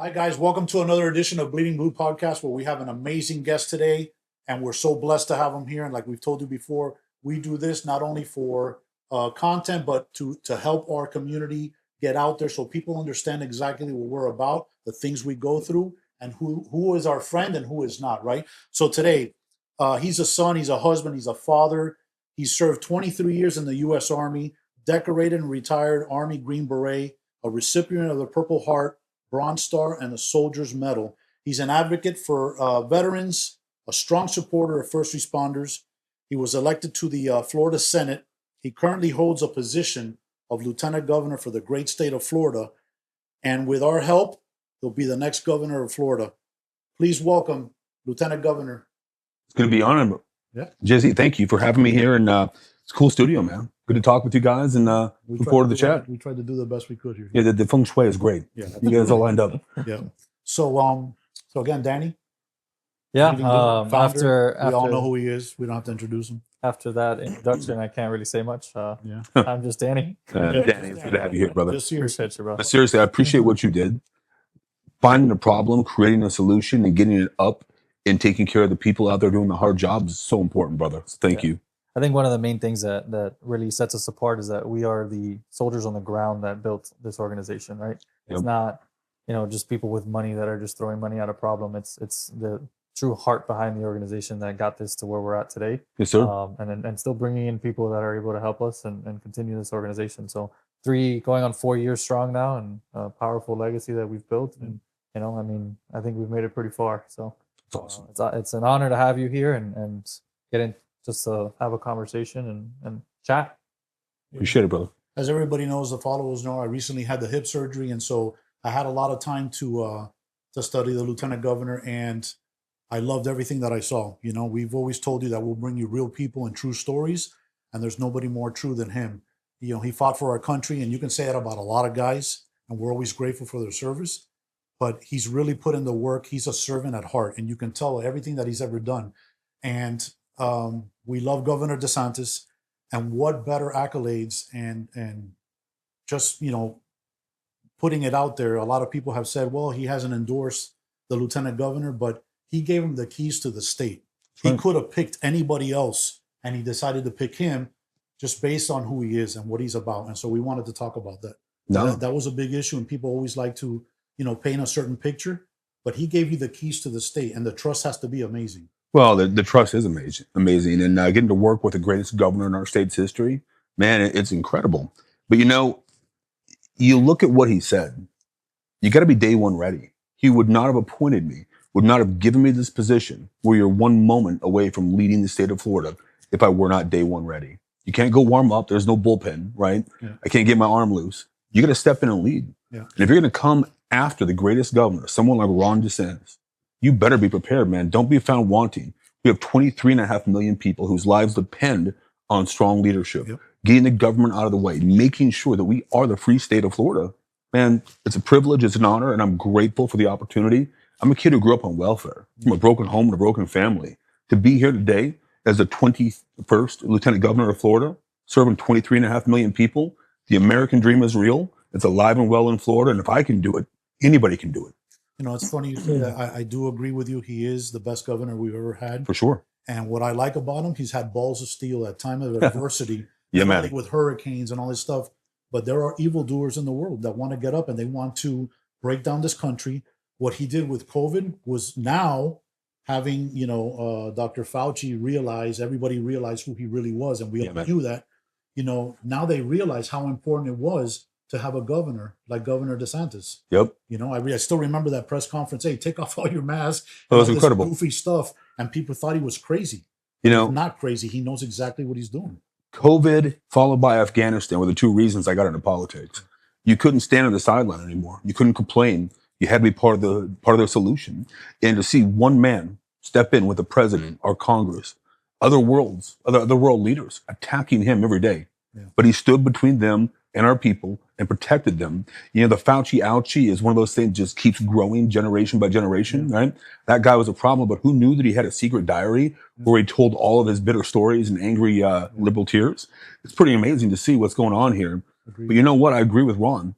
Hi, guys. Welcome to another edition of Bleeding Blue Podcast, where we have an amazing guest today, and we're so blessed to have him here. And like we've told you before, we do this not only for content, but to help our community get out there so people understand exactly what we're about, the things we go through, and who is our friend and who is not, right? So today, he's a son, he's a husband, he's a father. He served 23 years in the U.S. Army, decorated and retired Army Green Beret, a recipient of the Purple Heart, Bronze Star, and the Soldier's Medal. He's an advocate for veterans, a strong supporter of first responders. He was elected to the Florida Senate. He currently holds a position of Lieutenant Governor for the great state of Florida. And with our help, he'll be the next governor of Florida. Please welcome Lieutenant Governor. It's going to be an honor. Yeah. Jesse, thank you for having me here. And it's a cool studio, man. Good to talk with you guys and look forward to the chat. We tried to do the best we could here. Yeah, the feng shui is great. Yeah. You guys all lined up. Yeah. So again, Danny. Yeah. Founder, we all know who he is. We don't have to introduce him. After that introduction, I can't really say much. Yeah. I'm just Danny. Danny, it's good to have you here, brother. Just here. Appreciate you, bro. But seriously, I appreciate what you did. Finding a problem, creating a solution, and getting it up and taking care of the people out there doing the hard jobs is so important, brother. So thank you. I think one of the main things that really sets us apart is that we are the soldiers on the ground that built this organization, right? It's Yep. not, just people with money that are just throwing money at a problem. It's the true heart behind the organization that got this to where we're at today. Yes, sir. And still bringing in people that are able to help us and continue this organization. So going on 4 years strong now, and a powerful legacy that we've built. And, I think we've made it pretty far. So It's awesome. It's an honor to have you here and get in just to have a conversation and chat. Appreciate it, brother. As everybody knows, the followers know, I recently had the hip surgery, and so I had a lot of time to study the Lieutenant Governor, and I loved everything that I saw. We've always told you that we'll bring you real people and true stories, and there's nobody more true than him. He fought for our country, and you can say that about a lot of guys, and we're always grateful for their service. But he's really put in the work. He's a servant at heart, and you can tell everything that he's ever done. And we love Governor DeSantis, and what better accolades and just putting it out there. A lot of people have said, well, he hasn't endorsed the Lieutenant Governor, but he gave him the keys to the state. He could have picked anybody else, and he decided to pick him just based on who he is and what he's about. And so we wanted to talk about that. No. That was a big issue, and people always like to paint a certain picture, but he gave you the keys to the state, and the trust has to be amazing. Well, the trust is amazing. And getting to work with the greatest governor in our state's history, man, it's incredible. But you look at what he said, you got to be day one ready. He would not have appointed me, would not have given me this position where you're one moment away from leading the state of Florida if I were not day one ready. You can't go warm up. There's no bullpen, right? Yeah. I can't get my arm loose. You got to step in and lead. Yeah. And if you're going to come after the greatest governor, someone like Ron DeSantis, you better be prepared, man. Don't be found wanting. We have 23.5 million people whose lives depend on strong leadership, Yep. getting the government out of the way, making sure that we are the free state of Florida. Man, it's a privilege, it's an honor, and I'm grateful for the opportunity. I'm a kid who grew up on welfare, from a broken home and a broken family. To be here today as the 21st Lieutenant Governor of Florida, serving 23.5 million people, the American dream is real. It's alive and well in Florida, and if I can do it, anybody can do it. It's funny you say that. I do agree with you. He is the best governor we've ever had. For sure. And what I like about him, he's had balls of steel at time of adversity. Yeah, man. Like with hurricanes and all this stuff. But there are evildoers in the world that want to get up and they want to break down this country. What he did with COVID was now having, Dr. Fauci realize, everybody realized who he really was. And we all knew that, now they realize how important it was to have a governor like Governor DeSantis. Yep. I still remember that press conference. Hey, take off all your masks. That was all this incredible. Goofy stuff. And people thought he was crazy. Not crazy. He knows exactly what he's doing. COVID followed by Afghanistan were the two reasons I got into politics. You couldn't stand on the sideline anymore. You couldn't complain. You had to be part of the solution. And to see one man step in with the president, our Congress, other world leaders attacking him every day. Yeah. But he stood between them and our people and protected them. The Fauci ouchie is one of those things just keeps growing generation by generation, right? That guy was a problem, but who knew that he had a secret diary where he told all of his bitter stories and angry liberal tears? It's pretty amazing to see what's going on here. Agreed. But you know what? I agree with Ron.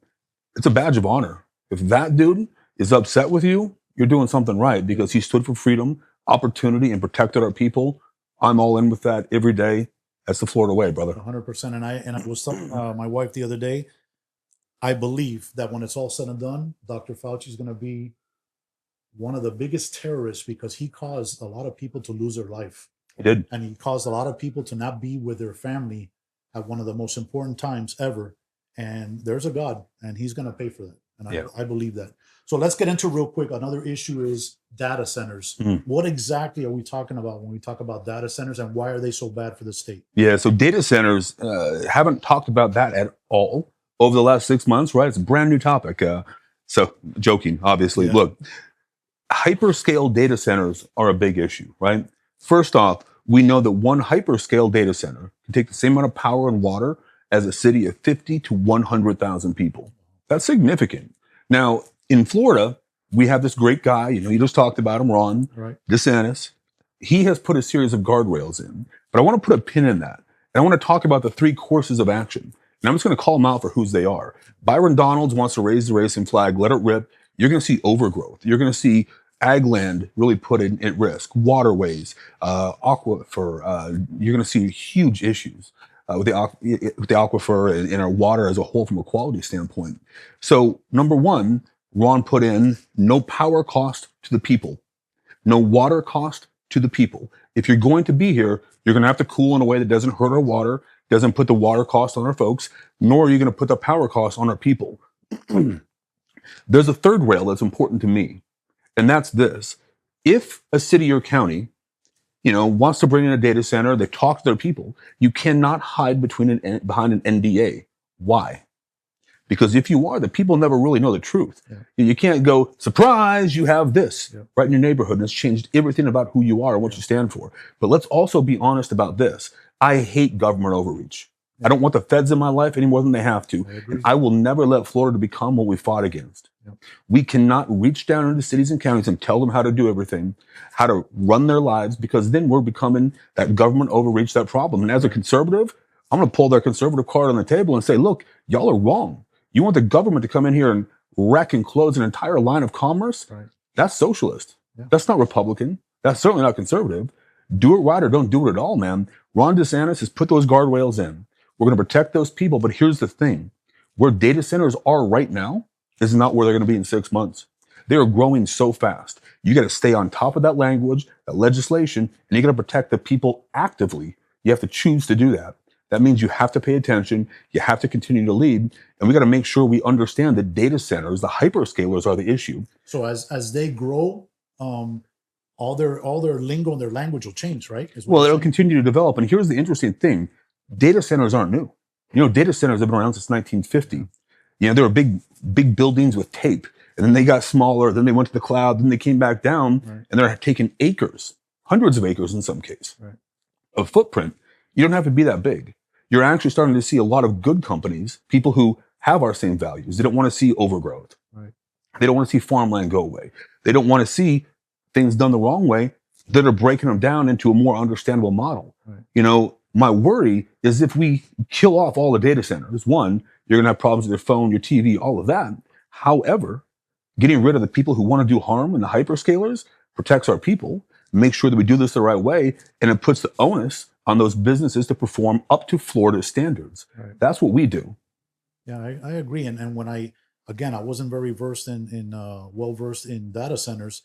It's a badge of honor. If that dude is upset with you, you're doing something right because he stood for freedom, opportunity, and protected our people. I'm all in with that every day. That's the Florida way, brother. 100%. And I was telling my wife the other day, I believe that when it's all said and done, Dr. Fauci is going to be one of the biggest terrorists because he caused a lot of people to lose their life. He did. And he caused a lot of people to not be with their family at one of the most important times ever. And there's a God, and he's going to pay for that. And Yeah. I believe that. So let's get into real quick. Another issue is data centers. What exactly are we talking about when we talk about data centers, and why are they so bad for the state? Yeah, so data centers haven't talked about that at all over the last 6 months, right? It's a brand new topic. So joking, obviously. Yeah. Look, hyperscale data centers are a big issue, right? First off, we know that one hyperscale data center can take the same amount of power and water as a city of 50 to 100,000 people. That's significant. Now, in Florida, we have this great guy, you just talked about him, Ron Right. DeSantis. He has put a series of guardrails in, but I want to put a pin in that. And I want to talk about the 3 courses of action. And I'm just going to call them out for whose they are. Byron Donalds wants to raise the racing flag, let it rip. You're going to see overgrowth. You're going to see ag land really put at risk, waterways, aquifer. You're going to see huge issues with the aquifer and our water as a whole from a quality standpoint. So number one, Ron put in no power cost to the people, no water cost to the people. If you're going to be here, you're going to have to cool in a way that doesn't hurt our water, doesn't put the water cost on our folks, nor are you going to put the power cost on our people. There's a third rail that's important to me, and that's this. If a city or county, wants to bring in a data center, they talk to their people, you cannot hide behind an NDA. Why? Because if you are, the people never really know the truth. Yeah. You can't go, surprise, you have this right in your neighborhood, and it's changed everything about who you are and what you stand for. But let's also be honest about this. I hate government overreach. I don't want the feds in my life any more than they have to. I will never let Florida become what we fought against. We cannot reach down into cities and counties and tell them how to do everything, how to run their lives, because then we're becoming that government overreach, that problem. And as a conservative, I'm going to pull their conservative card on the table and say, look, y'all are wrong. You want the government to come in here and wreck and close an entire line of commerce? Right. That's socialist. Yeah. That's not Republican. That's certainly not conservative. Do it right or don't do it at all, man. Ron DeSantis has put those guardrails in. We're going to protect those people. But here's the thing. Where data centers are right now is not where they're going to be in 6 months. They are growing so fast. You got to stay on top of that language, that legislation, and you got to protect the people actively. You have to choose to do that. That means you have to pay attention. You have to continue to lead. And we got to make sure we understand that data centers, the hyperscalers, are the issue. So as they grow, all their lingo and their language will change, right? Well, it'll continue to develop. And here's the interesting thing. Data centers aren't new. Data centers have been around since 1950. There were big buildings with tape. And then they got smaller. Then they went to the cloud. Then they came back down. Right. And they're taking acres, hundreds of acres in some case, of footprint. You don't have to be that big. You're actually starting to see a lot of good companies, people who have our same values. They don't want to see overgrowth. Right. They don't want to see farmland go away. They don't want to see things done the wrong way that are breaking them down into a more understandable model. Right. My worry is if we kill off all the data centers, one, you're going to have problems with your phone, your TV, all of that. However, getting rid of the people who want to do harm and the hyperscalers protects our people, make sure that we do this the right way, and it puts the onus on those businesses to perform up to Florida standards. Right. That's what we do. Yeah, I agree. And when I wasn't very well versed in data centers,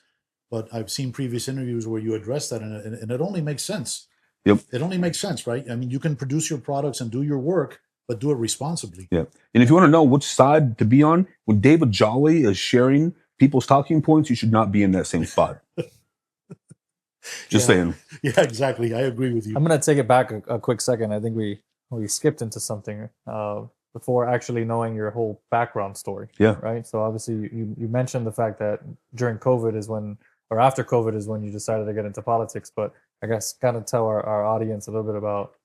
but I've seen previous interviews where you address that, and it only makes sense. Yep. It only makes sense, right? I mean, you can produce your products and do your work, but do it responsibly. Yeah. And if you want to know which side to be on, when David Jolly is sharing people's talking points, you should not be in that same spot. Just saying. Yeah, exactly. I agree with you. I'm going to take it back a quick second. I think we skipped into something before actually knowing your whole background story. Yeah. Right. So obviously you mentioned the fact that during COVID is when, or after COVID is when you decided to get into politics. But I guess kind of tell our audience a little bit about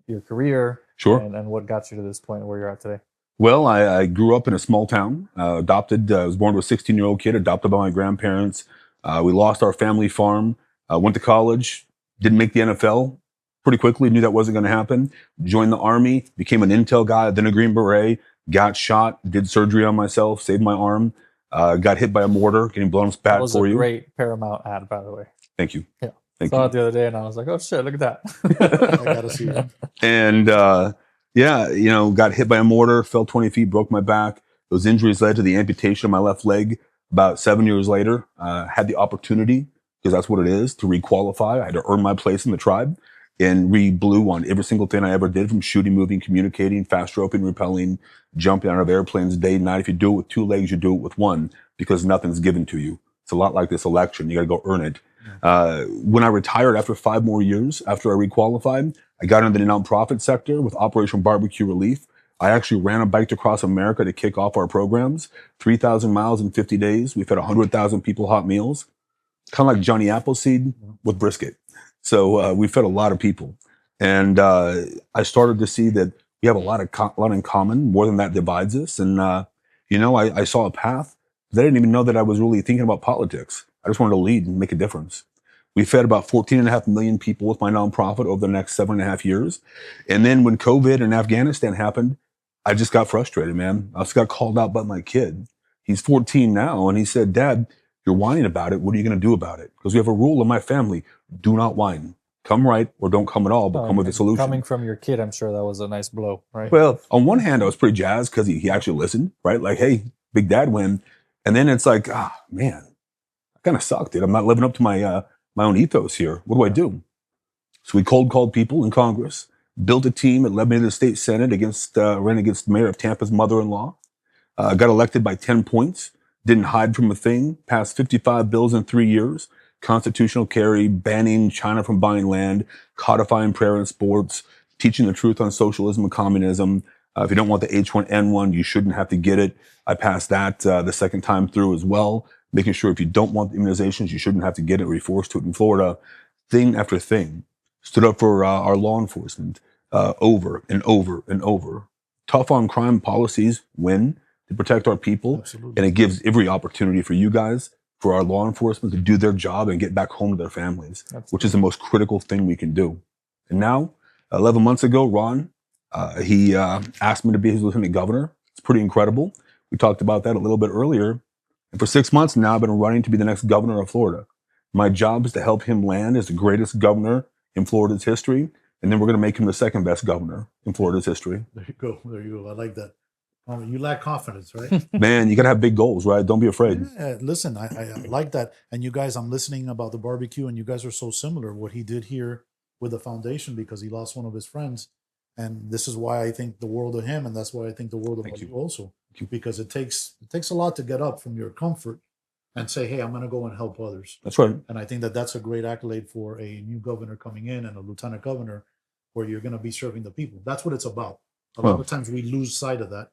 your career. Sure. And what got you to this point where you're at today. Well, I grew up in a small town, adopted. I was born to a 16-year-old kid, adopted by my grandparents. We lost our family farm. Went to college, didn't make the NFL pretty quickly, knew that wasn't going to happen. Joined the Army, became an intel guy, then a Green Beret, got shot, did surgery on myself, saved my arm. Got hit by a mortar, getting blown. It's That bad was for a you. great Paramount ad, by the way. Thank you. Yeah. Thank Saw you. it the other day and I was like, oh shit, look at that. I gotta see it. And yeah, got hit by a mortar, fell 20 feet, broke my back. Those injuries led to the amputation of my left leg. About 7 years later, had the opportunity, because that's what it is, to requalify. I had to earn my place in the tribe and re-blew on every single thing I ever did, from shooting, moving, communicating, fast roping, rappelling, jumping out of airplanes day and night. If you do it with 2 legs, you do it with 1, because nothing's given to you. It's a lot like this election. You got to go earn it. When I retired after 5 more years, after I requalified, I got into the nonprofit sector with Operation Barbecue Relief. I actually ran a Bike Across America to kick off our programs. 3,000 miles in 50 days. We fed 100,000 people hot meals, kind of like Johnny Appleseed with brisket. So we fed a lot of people. And I started to see that we have a lot in common, more than that divides us. And, I saw a path that I didn't even know that I was really thinking about politics. I just wanted to lead and make a difference. We fed about 14.5 million people with my nonprofit over the next 7.5 years. And then when COVID and Afghanistan happened, I just got frustrated, man. I just got called out by my kid. He's 14 now. And he said, Dad, you're whining about it. What are you going to do about it? Because we have a rule in my family. Do not whine. Come right or don't come at all, but come with a solution. Coming from your kid, I'm sure that was a nice blow, right? Well, on one hand, I was pretty jazzed because he actually listened, right? Like, hey, big dad win. And then it's like, man, I kind of sucked, dude. I'm not living up to my own ethos here. What do I do? So we cold called people in Congress, built a team that led me to the state Senate ran against the mayor of Tampa's mother-in-law, got elected by 10 points, didn't hide from a thing, passed 55 bills in 3 years, constitutional carry, banning China from buying land, codifying prayer in sports, teaching the truth on socialism and communism. If you don't want the H1N1, you shouldn't have to get it. I passed that the second time through as well, making sure if you don't want the immunizations, you shouldn't have to get it or you're forced to it in Florida. Thing after thing. Stood up for our law enforcement over and over and over. Tough on crime policies win to protect our people. Absolutely. And it gives every opportunity for you guys, for our law enforcement to do their job and get back home to their families, which is the most critical thing we can do. And now, 11 months ago, Ron, he asked me to be his lieutenant governor. It's pretty incredible. We talked about that a little bit earlier. And for 6 months now, I've been running to be the next governor of Florida. My job is to help him land as the greatest governor in Florida's history. And then we're going to make him the second best governor in Florida's history. There you go. There you go. I like that. You lack confidence, right? Man, you got to have big goals, right? Don't be afraid. Yeah, listen, I like that. And you guys, I'm listening about the barbecue, and you guys are so similar. What he did here with the foundation, because he lost one of his friends. And this is why I think the world of him, and that's why I think the world of you also. Because it takes a lot to get up from your comfort and say, hey, I'm going to go and help others. That's right. And I think that that's a great accolade for a new governor coming in and a lieutenant governor, where you're going to be serving the people. That's what it's about. A lot of times we lose sight of that.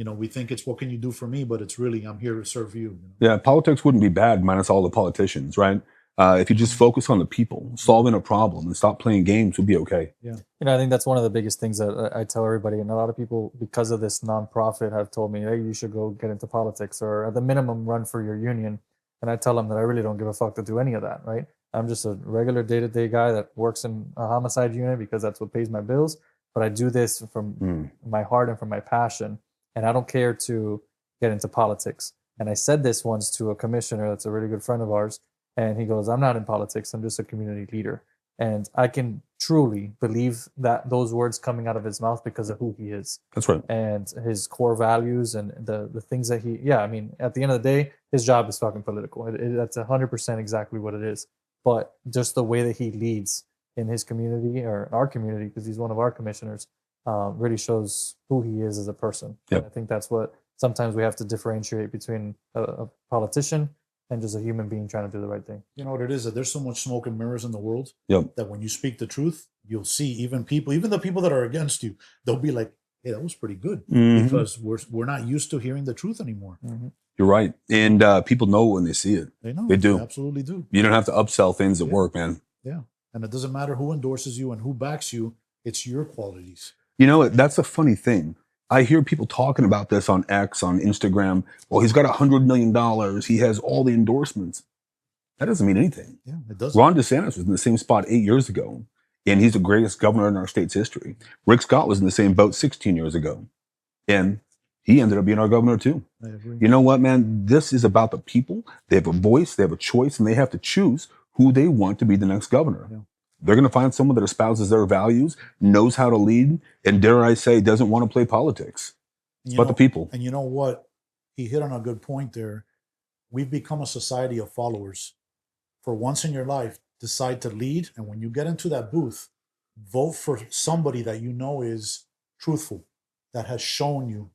We think it's what can you do for me, but it's really I'm here to serve you. Yeah, politics wouldn't be bad minus all the politicians, right? If you just focus on the people, solving a problem, and stop playing games, we'll be okay. Yeah. I think that's one of the biggest things that I tell everybody. And a lot of people, because of this nonprofit, have told me, hey, you should go get into politics, or at the minimum, run for your union. And I tell them that I really don't give a fuck to do any of that, right? I'm just a regular day-to-day guy that works in a homicide unit because that's what pays my bills. But I do this from my heart and from my passion. And I don't care to get into politics. And I said this once to a commissioner that's a really good friend of ours. And he goes, I'm not in politics. I'm just a community leader. And I can truly believe that those words coming out of his mouth because of who he is. That's right. And his core values and the things that at the end of the day, his job is fucking political. That's 100% exactly what it is. But just the way that he leads in his community, or our community, because he's one of our commissioners, really shows who he is as a person. Yep. I think that's what sometimes we have to differentiate between a politician and just a human being trying to do the right thing. You know what it is? That there's so much smoke and mirrors in the world that when you speak the truth, you'll see even the people that are against you, they'll be like, hey, that was pretty good. Because we're not used to hearing the truth anymore. You're right. And people know when they see it. They know. They do. They absolutely do. You don't have to upsell things at work, man. Yeah. And it doesn't matter who endorses you and who backs you. It's your qualities. That's a funny thing. I hear people talking about this on X, on Instagram. Well, he's got $100 million. He has all the endorsements. That doesn't mean anything. Yeah, it doesn't. Ron DeSantis was in the same spot 8 years ago, and he's the greatest governor in our state's history. Rick Scott was in the same boat 16 years ago. And He ended up being our governor too. I agree. You know what, man? This is about the people. They have a voice, they have a choice, and they have to choose who they want to be the next governor. Yeah. They're going to find someone that espouses their values, knows how to lead, and dare I say, doesn't want to play politics. It's about the people. And you know what? He hit on a good point there. We've become a society of followers. For once in your life, decide to lead. And when you get into that booth, vote for somebody that you know is truthful, that has shown you,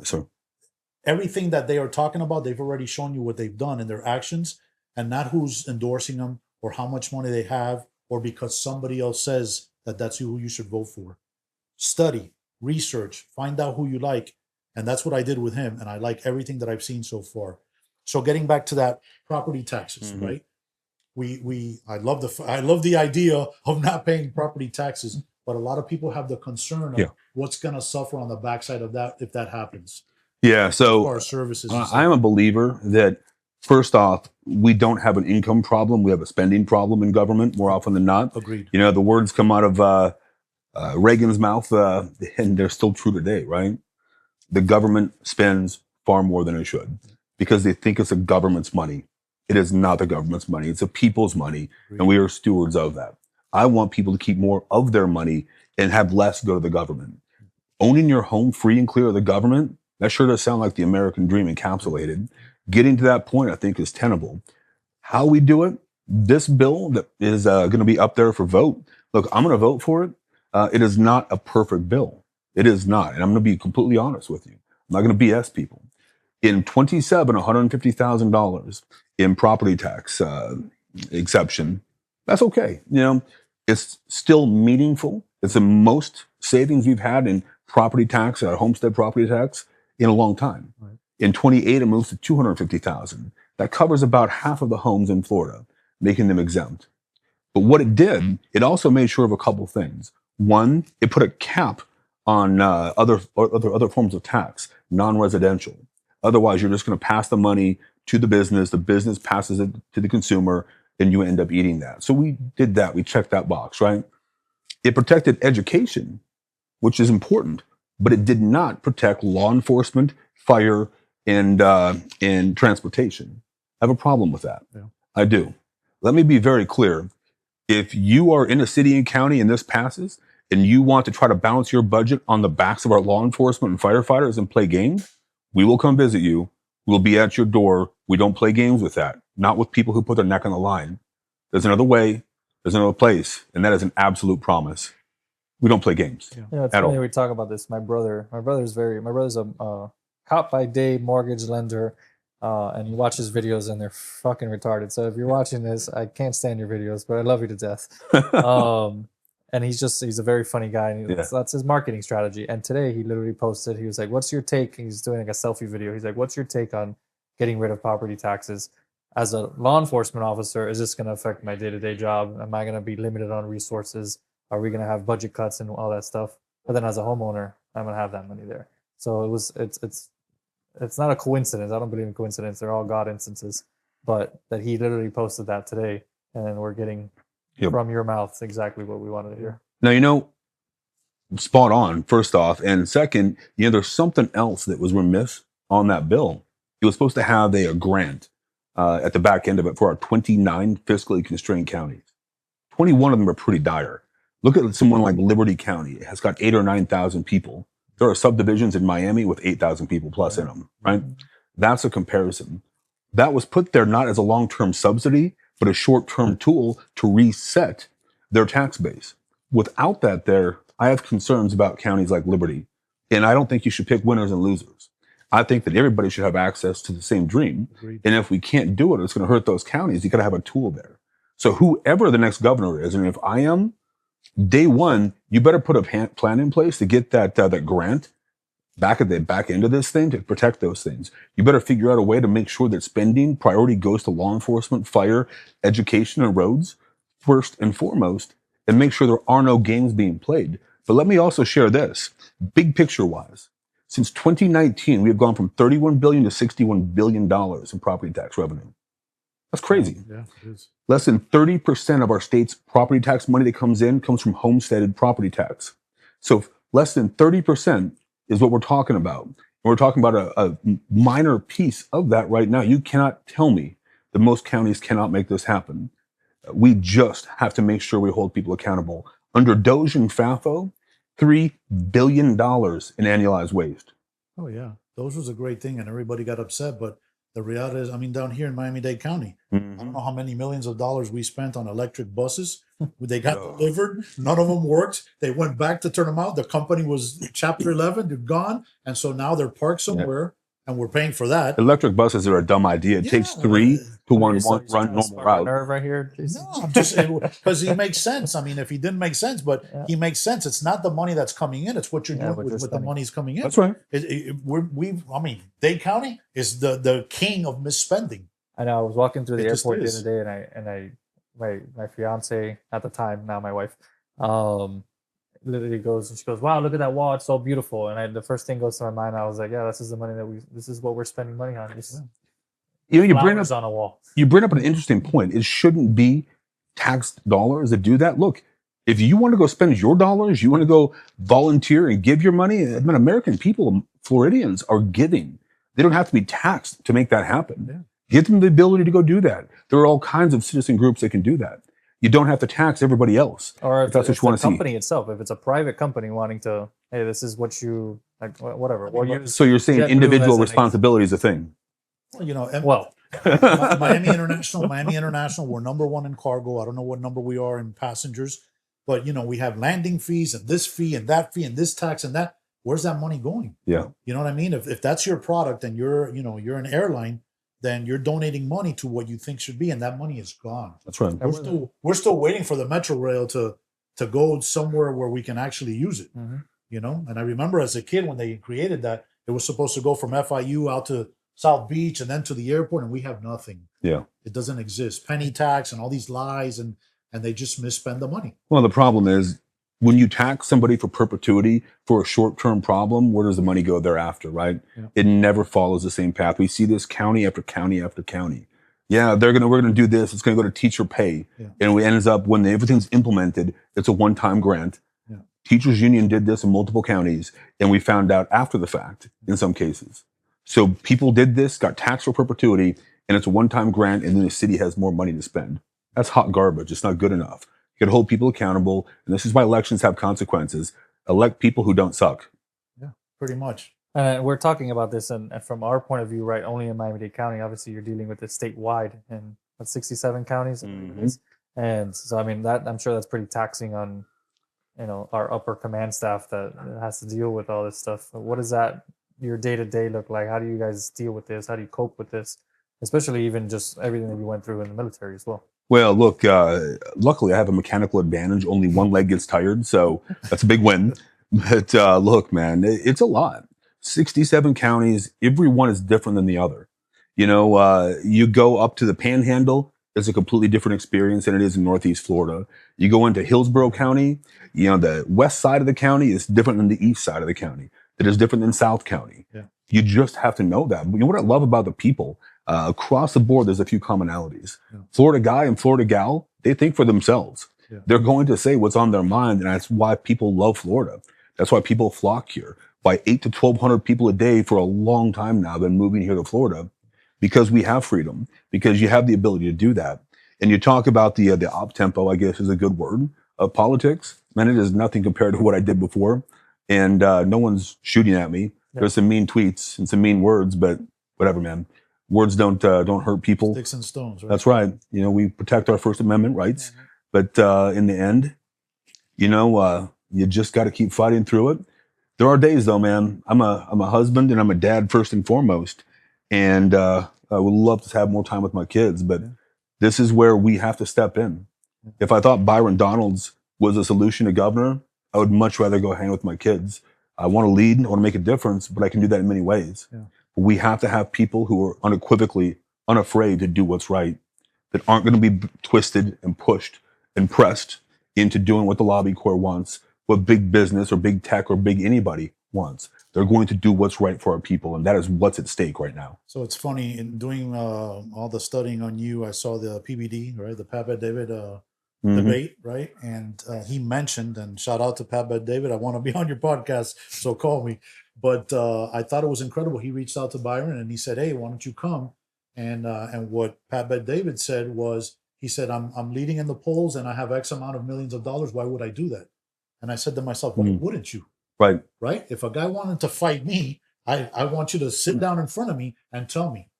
So, everything that they are talking about, they've already shown you what they've done in their actions, and not who's endorsing them or how much money they have, or because somebody else says that that's who you should vote for. Study, research, find out who you like. And that's what I did with him. And I like everything that I've seen so far. So getting back to that property taxes, Mhm. right? I love the idea of not paying property taxes, but a lot of people have the concern of Yeah. what's going to suffer on the backside of that if that happens. yeah, As so far as services, and stuff. I'm a believer that first off, we don't have an income problem. We have a spending problem in government more often than not. Agreed. You know, the words come out of Reagan's mouth, and they're still true today, right? The government spends far more than it should because they think it's the government's money. It is not the government's money. It's the people's money, and we are stewards of that. I want people to keep more of their money and have less go to the government. Owning your home free and clear of the government, that sure does sound like the American dream encapsulated. Getting to that point, I think, is tenable. How we do it, this bill that is going to be up there for vote, look, I'm going to vote for it. It is not a perfect bill. It is not. And I'm going to be completely honest with you. I'm not going to BS people. In $150,000 in property tax exception, that's okay. You know, it's still meaningful. It's the most savings we've had in property tax, homestead property tax, in a long time. Right. In 28, it moves to 250,000. That covers about half of the homes in Florida, making them exempt. But what it did, it also made sure of a couple things. One, it put a cap on other forms of tax, non-residential. Otherwise, you're just going to pass the money to the business passes it to the consumer, and you end up eating that. So we did that. We checked that box, right? It protected education, which is important, but it did not protect law enforcement, fire, and transportation. I have a problem with that. Yeah. I do. Let me be very clear. If you are in a city and county and this passes, and you want to try to balance your budget on the backs of our law enforcement and firefighters and play games, we will come visit you. We'll be at your door. We don't play games with that. Not with people who put their neck on the line. There's another way. There's another place. And that is an absolute promise. We don't play games. Yeah. Yeah, it's At funny all. we talk about this. My brother's a cop by day mortgage lender, and you watch his videos and they're fucking retarded. So if you're watching this, I can't stand your videos, but I love you to death. And he's a very funny guy, and that's his marketing strategy. And today he literally posted, he was like, "What's your take?" And he's doing like a selfie video. He's like, "What's your take on getting rid of property taxes? As a law enforcement officer, is this going to affect my day-to-day job? Am I going to be limited on resources? Are we going to have budget cuts and all that stuff?" But then as a homeowner, I'm going to have that money there. So it's not a coincidence. I don't believe in coincidence. They're all God instances. But that he literally posted that today, and we're getting from your mouth exactly what we wanted to hear. Now, you know, spot on, first off. And second, you know, there's something else that was remiss on that bill. It was supposed to have a grant at the back end of it for our 29 fiscally constrained counties. 21 of them are pretty dire. Look at someone like Liberty County. It has got 8,000 or 9,000 people. There are subdivisions in Miami with 8,000 people plus in them, right? That's a comparison. That was put there not as a long-term subsidy, but a short-term tool to reset their tax base. Without that there, I have concerns about counties like Liberty. And I don't think you should pick winners and losers. I think that everybody should have access to the same dream. Agreed. And if we can't do it, it's going to hurt those counties. You got to have a tool there. So whoever the next governor is, and if I am, day one, you better put a plan in place to get that grant back at the back end of this thing to protect those things. You better figure out a way to make sure that spending priority goes to law enforcement, fire, education, and roads first and foremost, and make sure there are no games being played. But let me also share this, big picture wise. Since 2019, we have gone from $31 billion to $61 billion in property tax revenue. That's crazy. Yeah, it is. Less than 30% of our state's property tax money that comes in comes from homesteaded property tax. So less than 30% is what we're talking about. We're talking about a minor piece of that right now. You cannot tell me that most counties cannot make this happen. We just have to make sure we hold people accountable. Under Doge and FAFO, $3 billion in annualized waste. Oh yeah, those was a great thing, and everybody got upset. But the reality is, I mean, down here in Miami-Dade County, I don't know how many millions of dollars we spent on electric buses. They got delivered. None of them worked. They went back to turn them out. The company was Chapter 11. They're gone, and so now they're parked somewhere, and we're paying for that. Electric buses are a dumb idea. It takes 3 to one run normal route. Nerve right here. Jason. No, I'm just because he makes sense. I mean, if he didn't make sense, but he makes sense. It's not the money that's coming in; it's what you're doing with the money's coming in. That's right. I mean, Dade County is the king of misspending. I know. I was walking through the airport the other day, and my fiance at the time, now my wife, literally she goes, "Wow, look at that wall! It's so beautiful." And the first thing goes to my mind, I was like, "Yeah, this is the money this is what we're spending money on." You bring up on a wall. You bring up an interesting point. It shouldn't be taxed dollars that do that. Look, if you want to go spend your dollars, you want to go volunteer and give your money. I mean, American people, Floridians, are giving. They don't have to be taxed to make that happen. Yeah. Give them the ability to go do that. There are all kinds of citizen groups that can do that. You don't have to tax everybody else. Or if that's what you want to see. Company itself, if it's a private company wanting to, hey, this is what you like, whatever. So you're saying individual responsibility is a thing. You know, well, Miami International, we're number one in cargo. I don't know what number we are in passengers, but you know, we have landing fees and this fee and that fee and this tax and that. Where's that money going? Yeah. You know what I mean? If that's your product and you're an airline, then you're donating money to what you think should be, and that money is gone. That's right. We're still waiting for the Metro Rail to go somewhere where we can actually use it. Mm-hmm. You know, and I remember as a kid when they created that, it was supposed to go from FIU out to South Beach and then to the airport, and we have nothing. Yeah. It doesn't exist. Penny tax and all these lies, and they just misspend the money. Well, the problem is when you tax somebody for perpetuity for a short-term problem, where does the money go thereafter, right? Yeah. It never follows the same path. We see this county after county after county. Yeah, we're gonna do this. It's gonna go to teacher pay, and it ends up when everything's implemented, it's a one-time grant. Yeah. Teachers Union did this in multiple counties, and we found out after the fact in some cases. So people did this, got taxed for perpetuity, and it's a one-time grant, and then the city has more money to spend. That's hot garbage. It's not good enough. You got to hold people accountable, and this is why elections have consequences. Elect people who don't suck. Yeah, pretty much. And we're talking about this, and from our point of view, right, only in Miami-Dade County. Obviously, you're dealing with it statewide in 67 counties. Mm-hmm. And so, I mean, I'm sure that's pretty taxing on, our upper command staff that has to deal with all this stuff. What does your day-to-day look like? How do you guys deal with this? How do you cope with this? Especially even just everything that you went through in the military as well. Well, look, luckily I have a mechanical advantage. Only one leg gets tired, so that's a big win. But look, man, it's a lot. 67 counties, every one is different than the other. You go up to the Panhandle, it's a completely different experience than it is in Northeast Florida. You go into Hillsborough County, the west side of the county is different than the east side of the county. It is different than South County. Yeah. You just have to know that. But you know what I love about the people? Across the board, there's a few commonalities. Yeah. Florida guy and Florida gal, they think for themselves. Yeah. They're going to say what's on their mind, and that's why people love Florida. That's why people flock here. Why 800 to 1,200 people a day for a long time now been moving here to Florida, because we have freedom, because you have the ability to do that. And you talk about the op tempo, I guess is a good word, of politics. Man, it is nothing compared to what I did before. And no one's shooting at me. Yeah. There's some mean tweets and some mean words, but whatever, man. Words don't hurt people. Sticks and stones, right? That's right. We protect our First Amendment rights. Mm-hmm. But in the end, you just got to keep fighting through it. There are days though, man. I'm a husband and I'm a dad first and foremost. And I would love to have more time with my kids, but this is where we have to step in. If I thought Byron Donalds was a solution to governor, I would much rather go hang with my kids. I want to lead, I want to make a difference, but I can do that in many ways. Yeah. We have to have people who are unequivocally unafraid to do what's right, that aren't going to be twisted and pushed and pressed into doing what the lobby corps wants, what big business or big tech or big anybody wants. They're going to do what's right for our people, and that is what's at stake right now. So it's funny, in doing all the studying on you, I saw the PBD, right, the Pat Bet-David debate, right? And he mentioned, and shout out to Pat Bet-David, I want to be on your podcast, so call me. But I thought it was incredible. He reached out to Byron and he said, "Hey, why don't you come?" And what Pat Bet David said was, he said, "I'm leading in the polls and I have X amount of millions of dollars. Why would I do that?" And I said to myself, "Why wouldn't you?" Right. Right? If a guy wanted to fight me, I want you to sit down in front of me and tell me,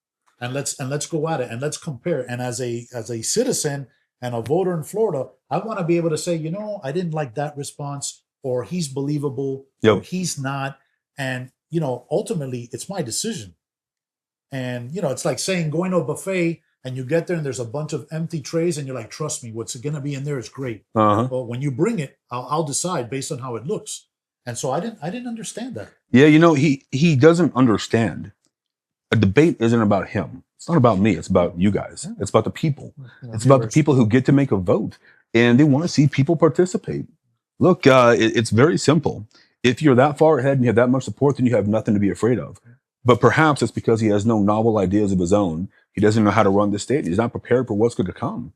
and let's go at it and let's compare. And as a citizen and a voter in Florida, I want to be able to say, I didn't like that response, or he's believable, or Yep. he's not. And ultimately, it's my decision. And it's like saying going to a buffet and you get there and there's a bunch of empty trays and you're like, "Trust me, what's going to be in there is great." Uh-huh. Well, when you bring it, I'll decide based on how it looks. And so I didn't understand that. Yeah, he doesn't understand. A debate isn't about him. It's not about me. It's about you guys. It's about the people. It's about the people who get to make a vote, and they want to see people participate. Look, it's very simple. If you're that far ahead and you have that much support, then you have nothing to be afraid of. But perhaps it's because he has no novel ideas of his own. He doesn't know how to run the state. He's not prepared for what's going to come.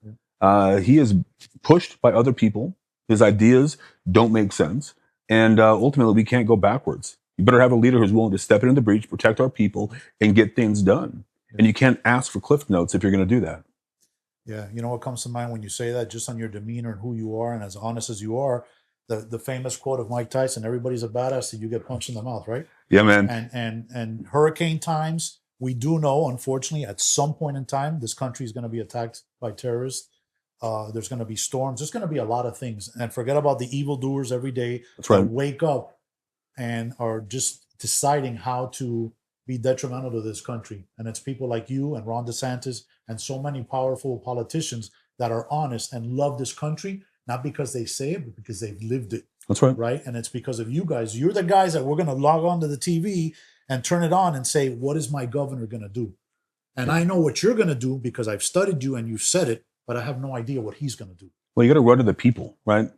He is pushed by other people. His ideas don't make sense. And ultimately, we can't go backwards. You better have a leader who's willing to step into the breach, protect our people, and get things done. And you can't ask for cliff notes if you're going to do that. Yeah, you know what comes to mind when you say that, just on your demeanor and who you are, and as honest as you are, the famous quote of Mike Tyson: "Everybody's a badass till you get punched in the mouth," right? Yeah, man. And hurricane times, we do know, unfortunately, at some point in time, this country is going to be attacked by terrorists. There's going to be storms. There's going to be a lot of things. And forget about the evildoers every day That's that right. wake up and are just deciding how to be detrimental to this country. And it's people like you and Ron DeSantis and so many powerful politicians that are honest and love this country, not because they say it, but because they've lived it. That's right. Right. And it's because of you guys. You're the guys that we're going to log on to the TV and turn it on and say, "What is my governor going to do?" And I know what you're going to do because I've studied you and you've said it, but I have no idea what he's going to do. Well, you got to run to the people, right?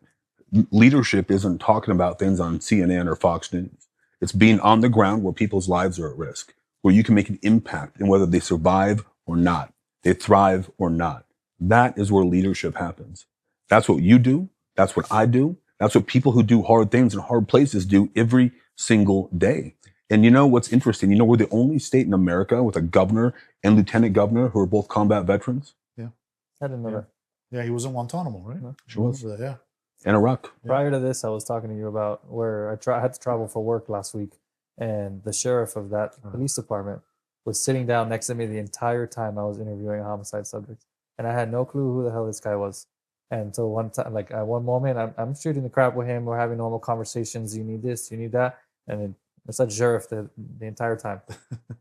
Leadership isn't talking about things on CNN or Fox News. It's being on the ground where people's lives are at risk, where you can make an impact in whether they survive or not, they thrive or not. That is where leadership happens. That's what you do. That's what I do. That's what people who do hard things in hard places do every single day. And you know what's interesting? We're the only state in America with a governor and lieutenant governor who are both combat veterans. I didn't know that. Yeah, he was in Guantanamo, right? Sure was. Yeah. And Iraq. Prior to this, I was talking to you about where I had to travel for work last week, and the sheriff of that police department was sitting down next to me the entire time I was interviewing a homicide subject, and I had no clue who the hell this guy was. And so one time, like at one moment, I'm shooting the crap with him. We're having normal conversations. You need this, you need that, and it's that sheriff the entire time.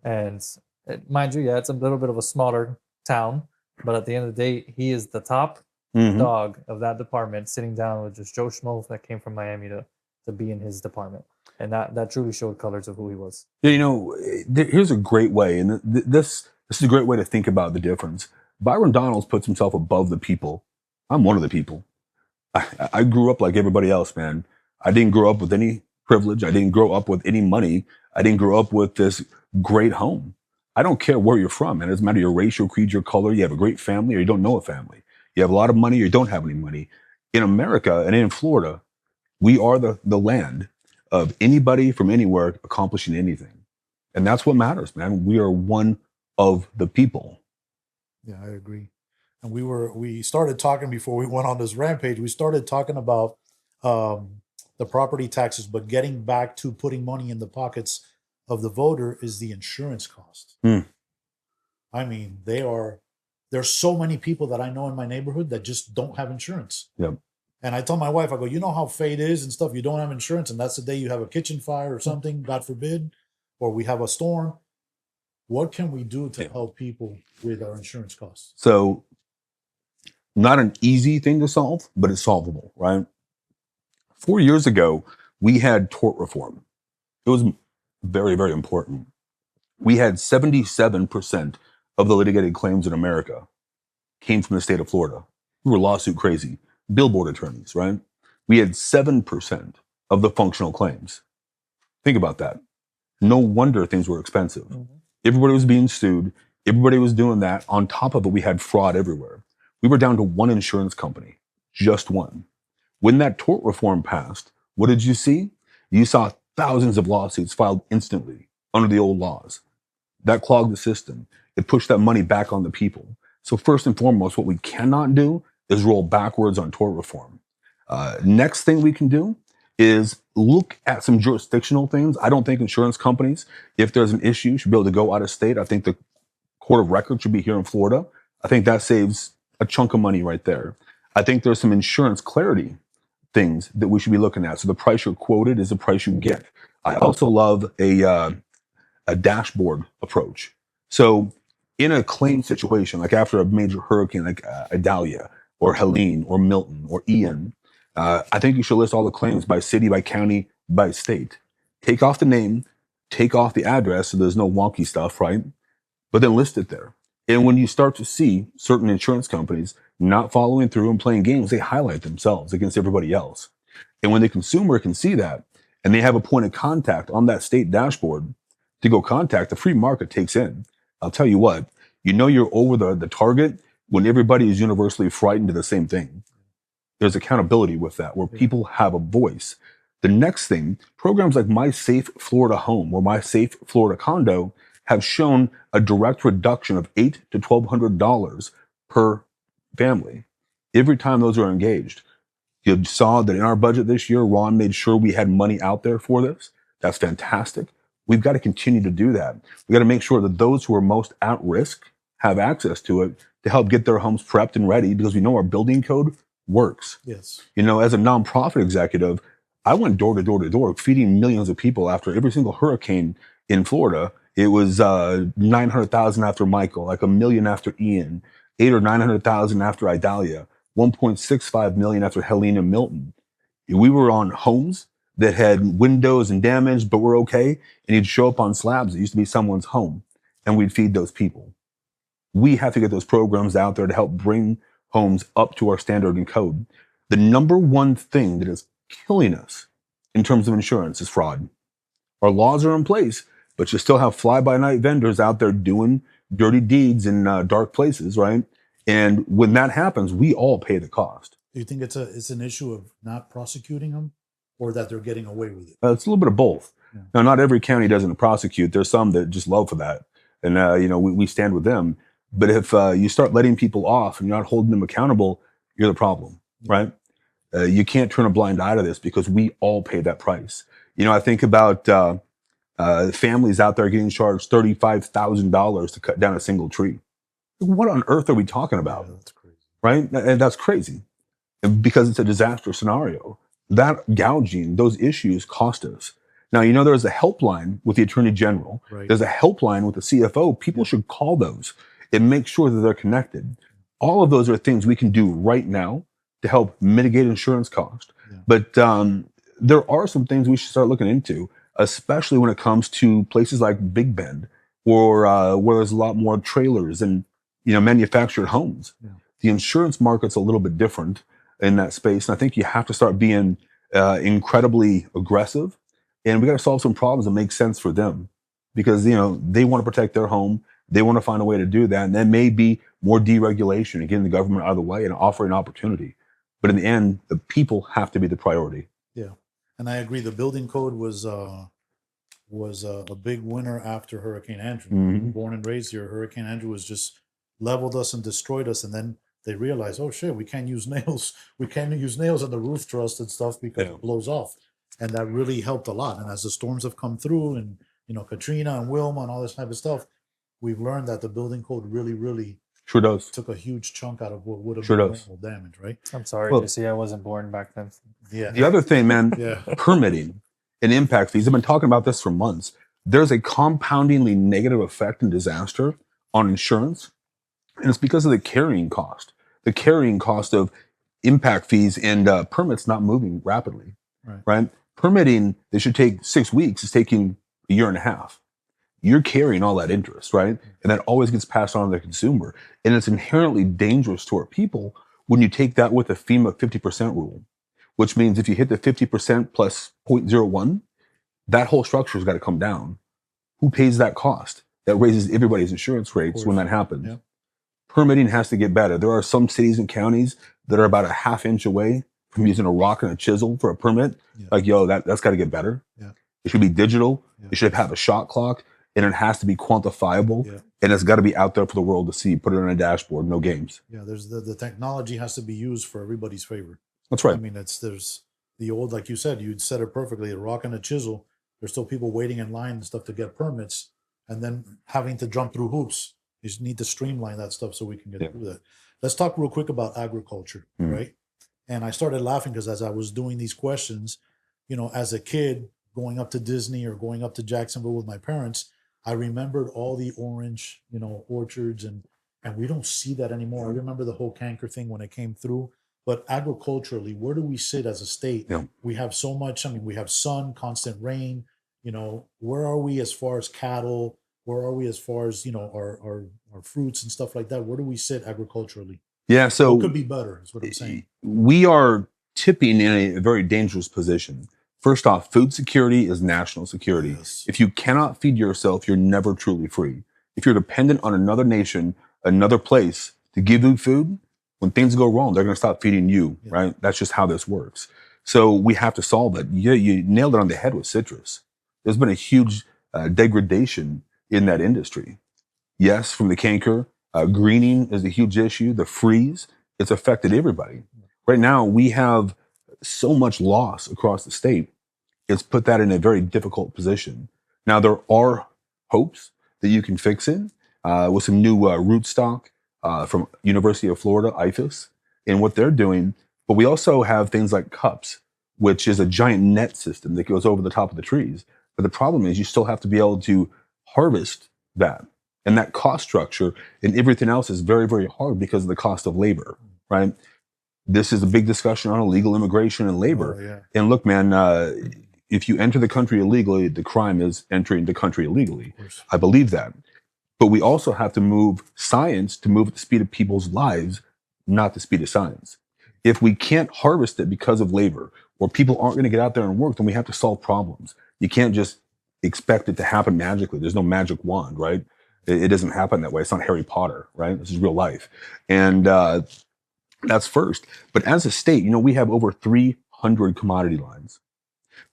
And mind you, yeah, it's a little bit of a smaller town, but at the end of the day, he is the top dog of that department, sitting down with just Joe Schmo that came from Miami to be in his department. And that truly showed colors of who he was. Yeah, here's a great way, and this is a great way to think about the difference. Byron Donalds puts himself above the people. I'm one of the people. I grew up like everybody else, man. I didn't grow up with any privilege. I didn't grow up with any money. I didn't grow up with this great home. I don't care where you're from, and it doesn't matter your race, your creed, your color. You have a great family or you don't know a family. You have a lot of money or you don't have any money. In America and in Florida, we are the land of anybody from anywhere accomplishing anything. And that's what matters, man. We are one of the people. Yeah, I agree. And we started talking before we went on this rampage. We started talking about the property taxes, but getting back to putting money in the pockets of the voter is the insurance cost. I mean, there's so many people that I know in my neighborhood that just don't have insurance. Yep. And I tell my wife, I go, you know how fate is and stuff. You don't have insurance, and that's the day you have a kitchen fire or something, God forbid, or we have a storm. What can we do to help people with our insurance costs? So, not an easy thing to solve, but it's solvable, right? 4 years ago, we had tort reform. It was very, very important. We had 77% of the litigated claims in America came from the state of Florida. We were lawsuit crazy. Billboard attorneys, right? We had 7% of the functional claims. Think about that. No wonder things were expensive. Everybody was being sued. Everybody was doing that. On top of it, we had fraud everywhere. We were down to one insurance company, just one. When that tort reform passed, what did you see? You saw thousands of lawsuits filed instantly under the old laws. That clogged the system. It pushed that money back on the people. So first and foremost, what we cannot do is roll backwards on tort reform. Next thing we can do is look at some jurisdictional things. I don't think insurance companies, if there's an issue, should be able to go out of state. I think the court of record should be here in Florida. I think that saves a chunk of money right there. I think there's some insurance clarity things that we should be looking at. So the price you're quoted is the price you get. I also love a dashboard approach. So in a claim situation, like after a major hurricane like Idalia or Helene or Milton or Ian, I think you should list all the claims by city, by county, by state. Take off the name, take off the address so there's no wonky stuff, right? But then list it there. And when you start to see certain insurance companies not following through and playing games, they highlight themselves against everybody else. And when the consumer can see that and they have a point of contact on that state dashboard to go contact, the free market takes in. I'll tell you what, you know you're over the target when everybody is universally frightened of the same thing. There's accountability with that, where people have a voice. The next thing, programs like My Safe Florida Home or My Safe Florida Condo have shown a direct reduction of $800 to $1,200 per family every time those are engaged. You saw that in our budget this year, Ron made sure we had money out there for this. That's fantastic. We've got to continue to do that. We got to make sure that those who are most at risk have access to it to help get their homes prepped and ready, because we know our building code works. Yes. You know, as a nonprofit executive, I went door to door to door feeding millions of people after every single hurricane in Florida. It was 900,000 after Michael, like 1 million after Ian, 800,000 or 900,000 after Idalia, 1.65 million after Helene and Milton. We were on homes that had windows and damage, but were okay. And you'd show up on slabs that used to be someone's home, and we'd feed those people. We have to get those programs out there to help bring homes up to our standard and code. The number one thing that is killing us in terms of insurance is fraud. Our laws are in place, but you still have fly-by-night vendors out there doing dirty deeds in dark places, right? And when that happens, we all pay the cost. Do you think it's an issue of not prosecuting them, or that they're getting away with it? It's a little bit of both. Yeah. Now, not every county doesn't prosecute. There's some that just love for that. And, we stand with them. But if you start letting people off and you're not holding them accountable, you're the problem, right? You can't turn a blind eye to this, because we all pay that price. You know, I think about families out there getting charged $35,000 to cut down a single tree. What on earth are we talking about? Yeah, that's crazy. Right? And that's crazy, because it's a disaster scenario. That gouging, those issues cost us. Now, you know, there's a helpline with the Attorney General. Right. There's a helpline with the CFO. People should call those and make sure that they're connected. All of those are things we can do right now to help mitigate insurance cost. Yeah. But there are some things we should start looking into, especially when it comes to places like Big Bend, or where there's a lot more trailers and, manufactured homes. Yeah. The insurance market's a little bit different in that space. And I think you have to start being incredibly aggressive, and we got to solve some problems that make sense for them, because, they want to protect their home. They want to find a way to do that. And that may be more deregulation and getting the government out of the way and offering opportunity. But in the end, the people have to be the priority. Yeah. And I agree. The building code was a big winner after Hurricane Andrew. Mhm. Born and raised here, Hurricane Andrew was just leveled us and destroyed us. And then they realized, oh shit, we can't use nails. We can't use nails in the roof truss and stuff because Yeah. it blows off. And that really helped a lot. And as the storms have come through, and Katrina and Wilma and all this type of stuff, we've learned that the building code really, really Sure does. took a huge chunk out of what would have Sure been does. normal damage, right? I'm sorry, Well- JC. I wasn't born back then. Yeah. The other thing, man, Yeah. permitting and impact fees. I've been talking about this for months. There's a compoundingly negative effect and disaster on insurance, and it's because of the carrying cost. The carrying cost of impact fees and permits not moving rapidly, right? Permitting, they should take 6 weeks. It's taking a year and a half. You're carrying all that interest, right? And that always gets passed on to the consumer. And it's inherently dangerous to our people when you take that with a FEMA 50% rule, which means if you hit the 50% plus 0.01, that whole structure's got to come down. Who pays that cost? That raises everybody's insurance rates when that happens. Yeah. Permitting has to get better. There are some cities and counties that are about a half inch away from using a rock and a chisel for a permit. Yeah. Like, that's got to get better. Yeah. It should be digital. Yeah. It should have a shot clock, and it has to be quantifiable. Yeah. And it's got to be out there for the world to see. Put it on a dashboard. No games. Yeah, there's the technology has to be used for everybody's favor. That's right. I mean, there's the old, like you said it perfectly, a rock and a chisel. There's still people waiting in line and stuff to get permits, and then having to jump through hoops. You just need to streamline that stuff so we can get through that. Let's talk real quick about agriculture, right? And I started laughing because as I was doing these questions, as a kid going up to Disney or going up to Jacksonville with my parents, I remembered all the orange, orchards, and we don't see that anymore. I remember the whole canker thing when it came through. But agriculturally, where do we sit as a state? Yeah. We have so much. I mean, we have sun, constant rain. Where are we as far as cattle? Where are we as far as our fruits and stuff like that? Where do we sit agriculturally? Yeah, so What could be better is what I'm saying. we are tipping in a very dangerous position. First off, food security is national security. Yes. If you cannot feed yourself, you're never truly free. If you're dependent on another nation, another place to give you food, when things go wrong, they're going to stop feeding you, right? That's just how this works. So we have to solve it. You nailed it on the head with citrus. There's been a huge degradation in that industry. Yes, from the canker, greening is a huge issue. The freeze, it's affected everybody. Right now, we have so much loss across the state. It's put that in a very difficult position. Now, there are hopes that you can fix it with some new rootstock from University of Florida, IFAS, and what they're doing. But we also have things like cups, which is a giant net system that goes over the top of the trees. But the problem is you still have to be able to harvest that. And that cost structure and everything else is very, very hard because of the cost of labor, right? This is a big discussion on illegal immigration and labor. Oh, yeah. And look, man, if you enter the country illegally, the crime is entering the country illegally. I believe that. But we also have to move science to move at the speed of people's lives, not the speed of science. If we can't harvest it because of labor, or people aren't going to get out there and work, then we have to solve problems. You can't just expect it to happen magically. There's no magic wand, right? It doesn't happen that way. It's not Harry Potter, right? This is real life. And that's first. But as a state, we have over 300 commodity lines.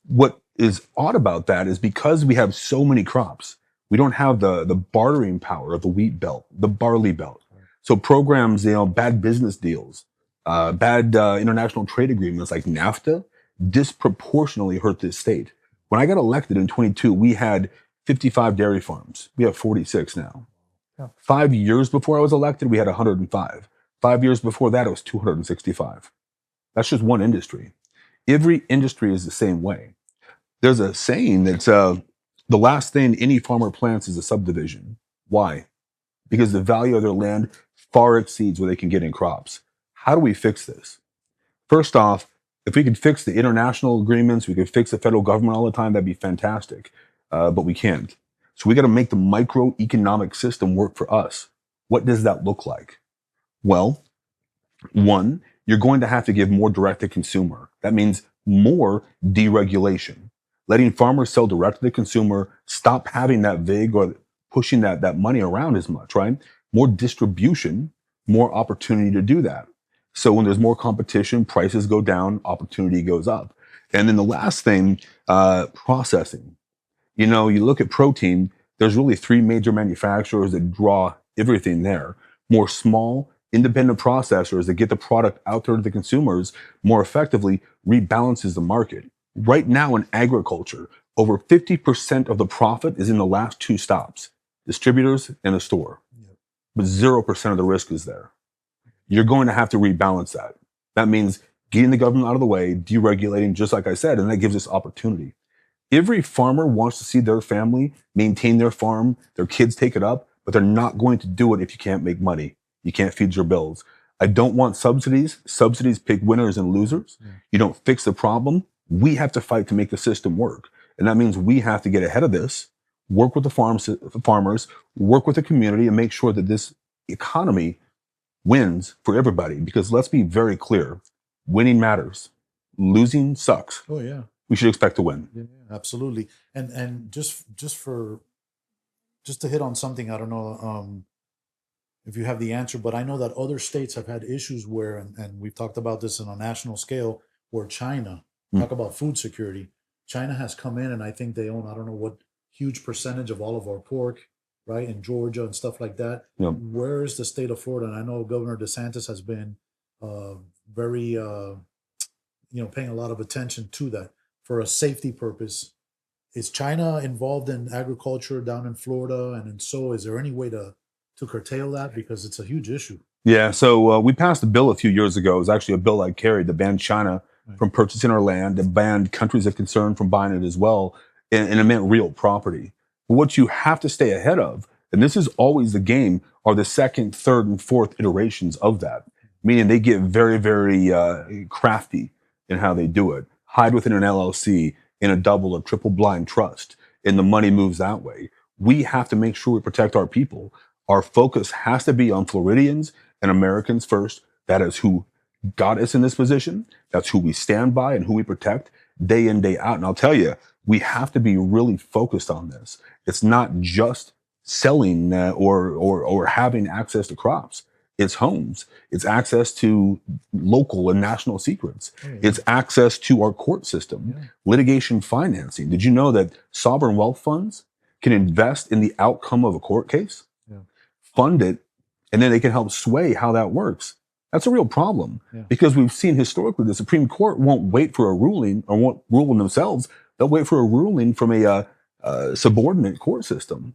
What is odd about that is because we have so many crops, we don't have the bartering power of the wheat belt, the barley belt. So programs, bad business deals, bad international trade agreements like NAFTA disproportionately hurt this state. When I got elected in 22, we had 55 dairy farms. We have 46 now. Yeah. 5 years before I was elected, we had 105. 5 years before that, it was 265. That's just one industry. Every industry is the same way. There's a saying that's the last thing any farmer plants is a subdivision. Why? Because the value of their land far exceeds what they can get in crops. How do we fix this? First off, if we could fix the international agreements, we could fix the federal government all the time, that'd be fantastic. But we can't. So we got to make the microeconomic system work for us. What does that look like? Well, one, you're going to have to give more direct to consumer. That means more deregulation. Letting farmers sell direct to the consumer, stop having that VIG or pushing that money around as much, right? More distribution, more opportunity to do that. So when there's more competition, prices go down, opportunity goes up. And then the last thing, processing. You look at protein, there's really three major manufacturers that draw everything there. More small, independent processors that get the product out there to the consumers more effectively rebalances the market. Right now in agriculture, over 50% of the profit is in the last two stops, distributors and the store. But 0% of the risk is there. You're going to have to rebalance that. That means getting the government out of the way, deregulating, just like I said, and that gives us opportunity. Every farmer wants to see their family maintain their farm, their kids take it up, but they're not going to do it if you can't make money. You can't feed your bills. I don't want subsidies. Subsidies pick winners and losers. You don't fix the problem. We have to fight to make the system work. And that means we have to get ahead of this, work with the farmers, work with the community, and make sure that this economy wins for everybody. Because let's be very clear, winning matters. Losing sucks. Oh, yeah. We should expect to win. Yeah, absolutely. And just to hit on something, I don't know if you have the answer, but I know that other states have had issues where, and we've talked about this on a national scale, where China, talk about food security. China has come in and I think they own, I don't know what huge percentage of all of our pork, right? In Georgia and stuff like that. Yeah. Where is the state of Florida? And I know Governor DeSantis has been very, paying a lot of attention to that for a safety purpose. Is China involved in agriculture down in Florida? And so is there any way to curtail that? Because it's a huge issue. Yeah, so we passed a bill a few years ago. It was actually a bill I carried that banned China from purchasing our land, that banned countries of concern from buying it as well, and it meant real property. But what you have to stay ahead of, and this is always the game, are the second, third, and fourth iterations of that. Meaning they get very, very crafty in how they do it. Hide within an LLC, in a double or triple blind trust, and the money moves that way. We have to make sure we protect our people. Our focus has to be on Floridians and Americans first. That is who got us in this position. That's who we stand by and who we protect day in, day out. And I'll tell you, we have to be really focused on this. It's not just selling or having access to crops. It's homes. It's access to local and national secrets. It's access to our court system, litigation financing. Did you know that sovereign wealth funds can invest in the outcome of a court case, fund it, and then they can help sway how that works? That's a real problem because we've seen historically the Supreme Court won't wait for a ruling or won't rule in themselves. They'll wait for a ruling from a subordinate court system.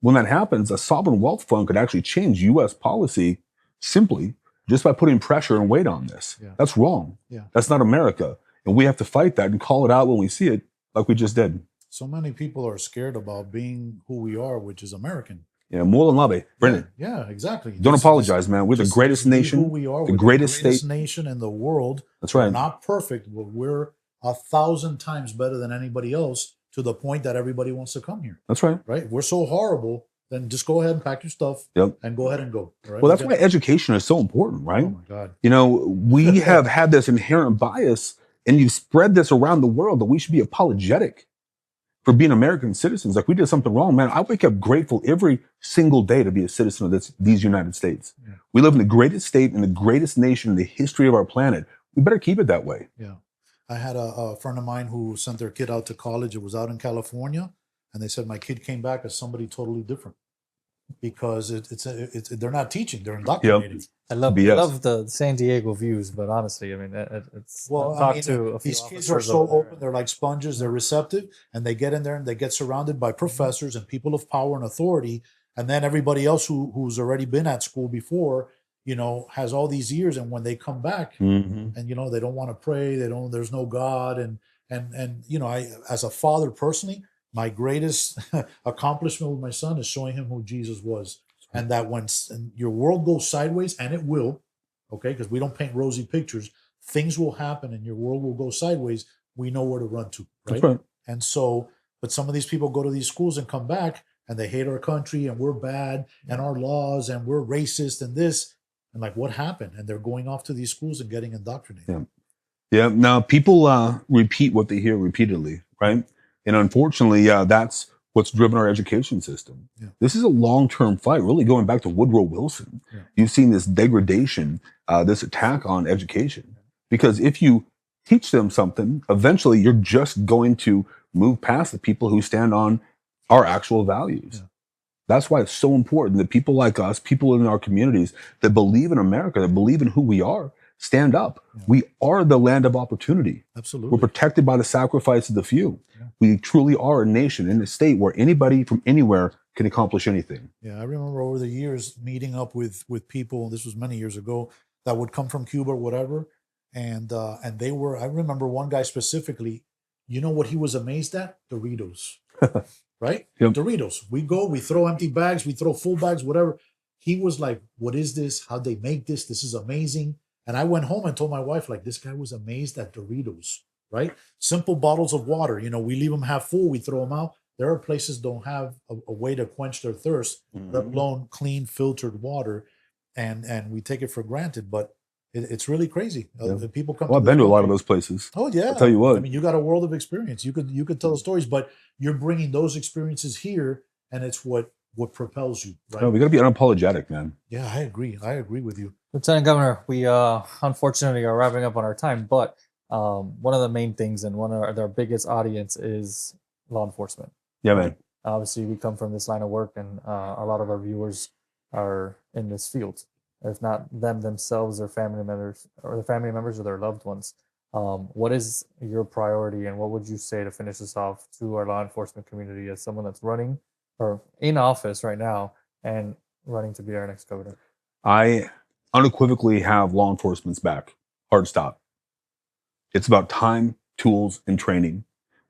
When that happens, a sovereign wealth fund could actually change U.S. policy simply just by putting pressure and weight on this. That's wrong. That's not America. And we have to fight that and call it out when we see it, like we just did. So many people are scared about being who we are, which is American. Yeah, more than love it. Brendan. Yeah, exactly. Don't apologize, man. We're the greatest nation. Who we are. The We're greatest the greatest state. nation in the world. That's right. We're not perfect, but we're 1,000 times better than anybody else, to the point that everybody wants to come here. That's right. Right? If we're so horrible, then just go ahead and pack your stuff and go ahead and go. Right? Well, that's why education is so important, right? Oh my God. You know, we have had this inherent bias, and you've spread this around the world that we should be apologetic for being American citizens. Like we did something wrong, man. I wake up grateful every single day to be a citizen of these United States. We live in the greatest state and the greatest nation in the history of our planet. We better keep it that way. Yeah. I had a friend of mine who sent their kid out to college. It was out in California. And they said, my kid came back as somebody totally different because they're not teaching, they're indoctrinating. I love the San Diego views, but honestly, I mean, it's these kids are so open. They're like sponges. They're receptive, and they get in there and they get surrounded by professors and people of power and authority. And then everybody else who's already been at school before, has all these years. And when they come back, and they don't want to pray, there's no God, and I, as a father personally, my greatest accomplishment with my son is showing him who Jesus was. And that when your world goes sideways, and it will, okay, because we don't paint rosy pictures, things will happen and your world will go sideways. We know where to run to, right? That's right. And so, but some of these people go to these schools and come back and they hate our country and we're bad and our laws and we're racist and this. And like, what happened? And they're going off to these schools and getting indoctrinated. Yeah. Now, people repeat what they hear repeatedly, right? And unfortunately, that's what's driven our education system. This is a long-term fight, really going back to Woodrow Wilson. You've seen this degradation, this attack on education. Because if you teach them something, eventually you're just going to move past the people who stand on our actual values. That's why it's so important that people like us, people in our communities that believe in America, that believe in who we are, stand up. We are the land of opportunity. Absolutely. We're protected by the sacrifice of the few. We truly are a nation in a state where anybody from anywhere can accomplish anything. Yeah, I remember over the years meeting up with people, this was many years ago, that would come from Cuba or whatever. And they were, I remember one guy specifically, you know what he was amazed at? Doritos. Right? Doritos. We go, we throw empty bags, we throw full bags, whatever. He was like, what is this? How'd they make this? This is amazing. And I went home and told my wife, like, this guy was amazed at Doritos, right? Simple bottles of water. We leave them half full, we throw them out. There are places don't have a way to quench their thirst, let alone clean, filtered water. And we take it for granted. But it's really crazy. People come. Well, I've been to a lot of those places. Oh, yeah. I'll tell you what. I mean, you got a world of experience. You could tell the stories, but you're bringing those experiences here, and it's what propels you, right? No, we got to be unapologetic, man. Yeah, I agree. I agree with you. Lieutenant Governor, we unfortunately are wrapping up on our time, but one of the main things and one of our biggest audience is law enforcement. Yeah, man. Obviously, we come from this line of work, and a lot of our viewers are in this field. If not them themselves, their family members, or the family members of their loved ones. What is your priority, and what would you say to finish this off to our law enforcement community as someone that's running or in office right now and running to be our next governor? I unequivocally have law enforcement's back. Hard stop. It's about time, tools, and training.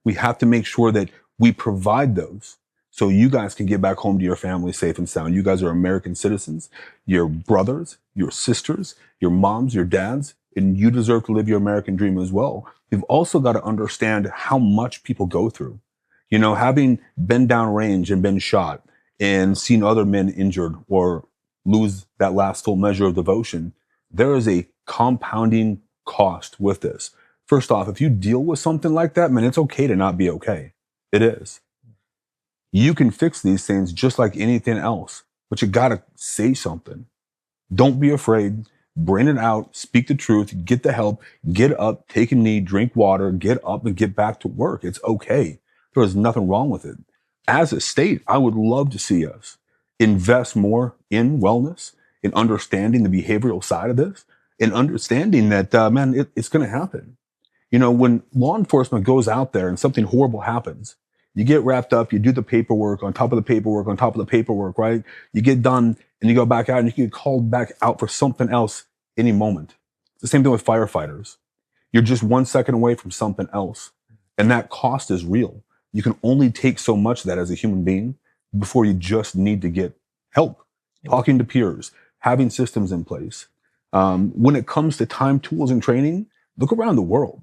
We have to make sure that we provide those so you guys can get back home to your family safe and sound. You guys are American citizens, your brothers, your sisters, your moms, your dads, and you deserve to live your American dream as well. We've also got to understand how much people go through. You know, having been downrange and been shot and seen other men injured or lose that last full measure of devotion, there is a compounding cost with this. First off, if you deal with something like that, man, it's okay to not be okay. It is. You can fix these things just like anything else, but you got to say something. Don't be afraid. Bring it out. Speak the truth. Get the help. Get up, take a knee, drink water, get up and get back to work. It's okay. There is nothing wrong with it. As a state, I would love to see us invest more in wellness, in understanding the behavioral side of this, and understanding that, man, it's going to happen. You know, when law enforcement goes out there and something horrible happens, you get wrapped up, you do the paperwork on top of the paperwork on top of the paperwork, right? You get done and you go back out and you can get called back out for something else any moment. It's the same thing with firefighters. You're just 1 second away from something else. And that cost is real. You can only take so much of that as a human being before you just need to get help, talking to peers, having systems in place. When it comes to time, tools, and training, look around the world.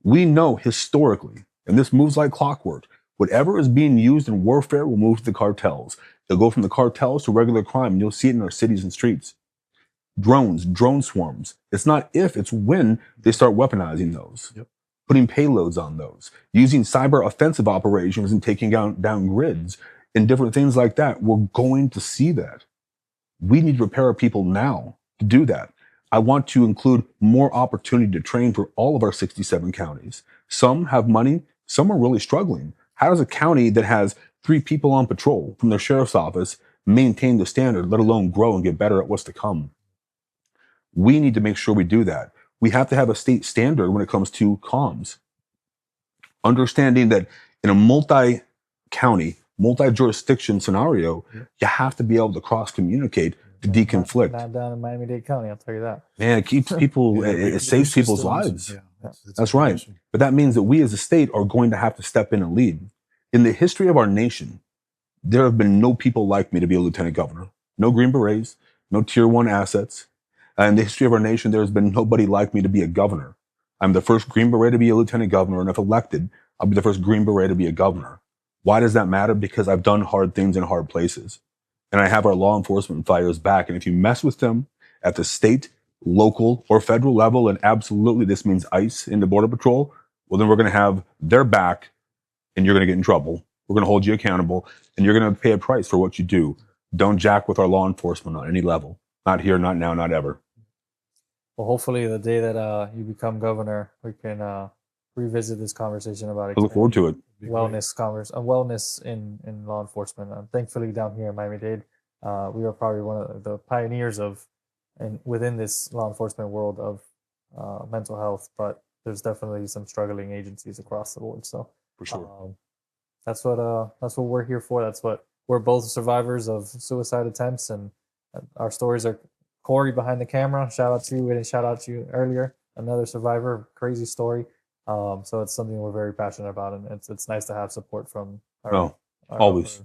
We know historically, and this moves like clockwork, whatever is being used in warfare will move to the cartels. They'll go from the cartels to regular crime, and you'll see it in our cities and streets. Drones, drone swarms. It's not if, it's when they start weaponizing those, putting payloads on those, using cyber offensive operations and taking down grids and different things like that. We're going to see that. We need to prepare our people now to do that. I want to include more opportunity to train for all of our 67 counties. Some have money, some are really struggling. How does a county that has 3 people on patrol from their sheriff's office maintain the standard, let alone grow and get better at what's to come? We need to make sure we do that. We have to have a state standard when it comes to comms. Understanding that in a multi-county, multi-jurisdiction scenario, you have to be able to cross-communicate to deconflict. Not down in Miami-Dade County, I'll tell you that. Man, it keeps people, it saves people's lives. Yeah, That's right. But that means that we as a state are going to have to step in and lead. In the history of our nation, there have been no people like me to be a lieutenant governor. No Green Berets, no tier 1 assets. In the history of our nation, there has been nobody like me to be a governor. I'm the first Green Beret to be a lieutenant governor, and if elected, I'll be the first Green Beret to be a governor. Why does that matter? Because I've done hard things in hard places. And I have our law enforcement fighters back. And if you mess with them at the state, local, or federal level, and absolutely this means ICE into Border Patrol, well, then we're going to have their back and you're going to get in trouble. We're going to hold you accountable and you're going to pay a price for what you do. Don't jack with our law enforcement on any level. Not here, not now, not ever. Well, hopefully the day that you become governor, we can revisit this conversation about I look forward to it. wellness in law enforcement. Thankfully, down here in Miami-Dade, we are probably one of the pioneers within this law enforcement world of mental health. But there's definitely some struggling agencies across the board. So For sure. that's what we're here for. That's what we're both survivors of suicide attempts, and our stories are. Corey behind the camera, shout out to you. We didn't shout out to you earlier. Another survivor, crazy story. So it's something we're very passionate about, and it's nice to have support from always.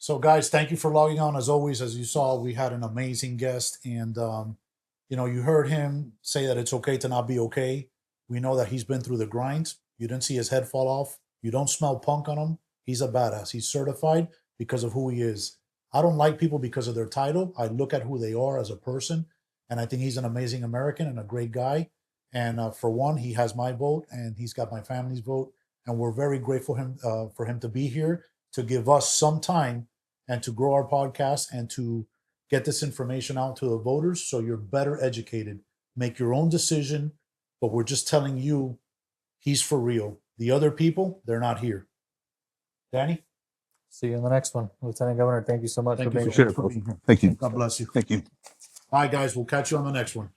So guys, thank you for logging on. As always, as you saw, we had an amazing guest, and you heard him say that it's okay to not be okay. We know that he's been through the grind. You didn't see his head fall off. You don't smell punk on him. He's a badass. He's certified because of who he is. I don't like people because of their title. I look at who they are as a person, and I think he's an amazing American and a great guy. And for one, he has my vote, and he's got my family's vote, and we're very grateful for him to be here to give us some time and to grow our podcast and to get this information out to the voters so you're better educated. Make your own decision. but we're just telling you he's for real. The other people, they're not here. Danny? See you in the next one. Lieutenant Governor, thank you so much Thank for you being so here. much for being here. Thank you. God bless you. Thank you. All right, guys, we'll catch you on the next one.